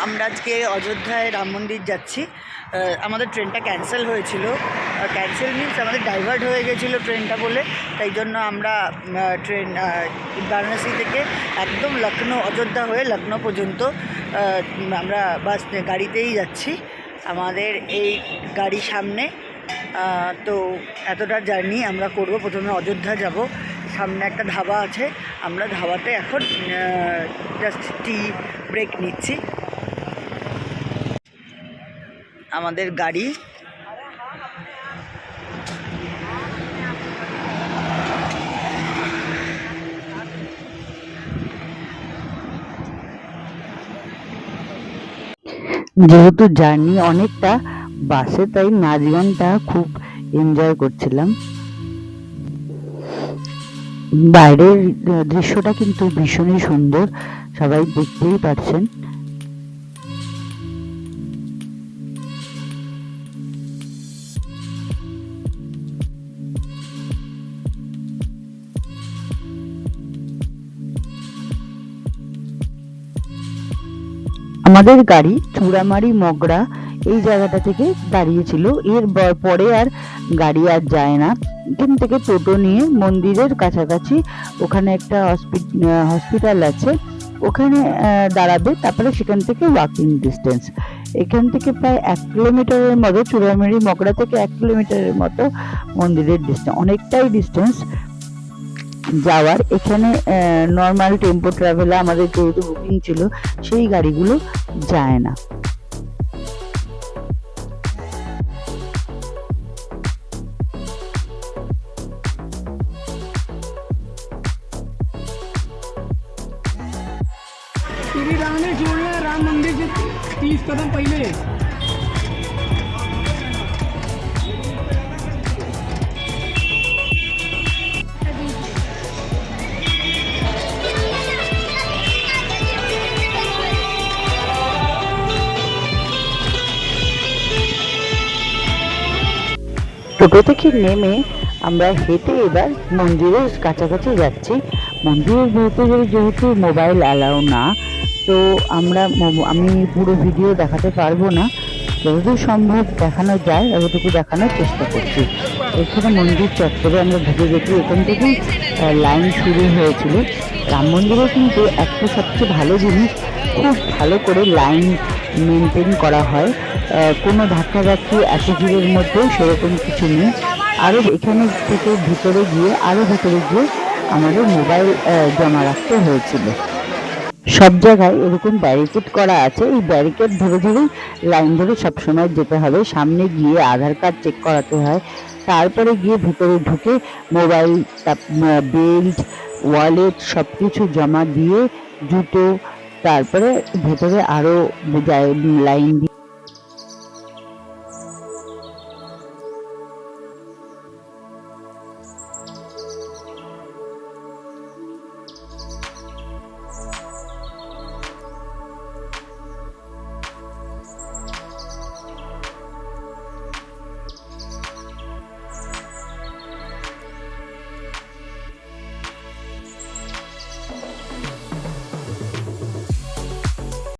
আমরা আজকে অযোধ্যায় রাম মন্দির যাচ্ছি। আমাদের ট্রেনটা ক্যান্সেল হয়েছিল। ক্যান্সেল মিনস আমাদের ডাইভার্ট হয়ে গেছিলো ট্রেনটা বলে, তাই জন্য আমরা ট্রেন বারাণসী থেকে একদম লখনৌ, অযোধ্যা হয়ে লখনৌ পর্যন্ত আমরা গাড়িতেই যাচ্ছি। আমাদের এই গাড়ি সামনে, তো এতটা জার্নি আমরা করব। প্রথমে অযোধ্যা যাব, সামনে একটা ধাবা আছে, আমরা ধাবাতে এখন জাস্ট টি ব্রেক নিচ্ছি। আমাদের গাড়ি যেহেতু জার্নি অনেকটা বাসে, তাই নাচ গানটা খুব এনজয় করছিলাম। বাইরের দৃশ্যটা কিন্তু ভীষণই সুন্দর, সবাই দেখতেই পাচ্ছেন। আমাদের গাড়ি চূড়ামারি মগরা এই জায়গাটা থেকে দাঁড়িয়েছিল। এর পরে আর গাড়ি আর যায় না। এখান থেকে টোটো নিয়ে মন্দিরের কাছাকাছি ওখানে একটা হসপিটাল আছে, ওখানে দাঁড়াবে। তারপরে সেখান থেকে ওয়াকিং ডিস্টেন্স, এখান থেকে প্রায় 1 কিলোমিটারের মতো, চূড়ামারি মগরা থেকে 1 কিলোমিটারের মতো মন্দিরের ডিস্টেন্স, অনেকটাই ডিস্টেন্স যাওয়ার। এখানে নর্মাল টেম্পো ট্রাভেলার আমাদের যেহেতু বুকিং ছিল, সেই গাড়িগুলো যায় না। श्री जोड़ना राम मंदिर से 30 कदम पहले। টোটো থেকে নেমে আমরা হেঁটে এবার মন্দিরের কাছাকাছি যাচ্ছি। মন্দিরের ভিতরে যেহেতু মোবাইল অ্যালাউ না, তো আমি পুরো ভিডিও দেখাতে পারবো না, যতদূর সম্ভব দেখানো যায় ততটুকু দেখানোর চেষ্টা করছি। এখানে মন্দির চত্বরে আমরা ঢুকে গেছি, এখান থেকেই লাইন শুরু হয়েছিল। রাম মন্দিরে কিন্তু একটা সবচেয়ে ভালো জিনিস, খুব ভালো করে লাইন মেনটেন করা হয়, কোনো ধাক্কাধাক্কি এত ভিড়ের মধ্যেও সেরকম কিছু নেই। আরও এখানে থেকে ভিতরে গিয়ে আমাদের মোবাইল জমা রাখতে হয়েছিল। সব জায়গায় এরকম ব্যারিকেড করা আছে, এই ব্যারিকেড ধরে ধরেই লাইন ধরে সবসময় যেতে হবে। সামনে গিয়ে আধার কার্ড চেক করাতে হয়, তারপরে গিয়ে ভিতরে ঢুকে মোবাইল, বেল্ট, ওয়ালেট সব কিছু জমা দিয়ে জুতো, তারপরে ভেতরে আরও লাইন দিয়ে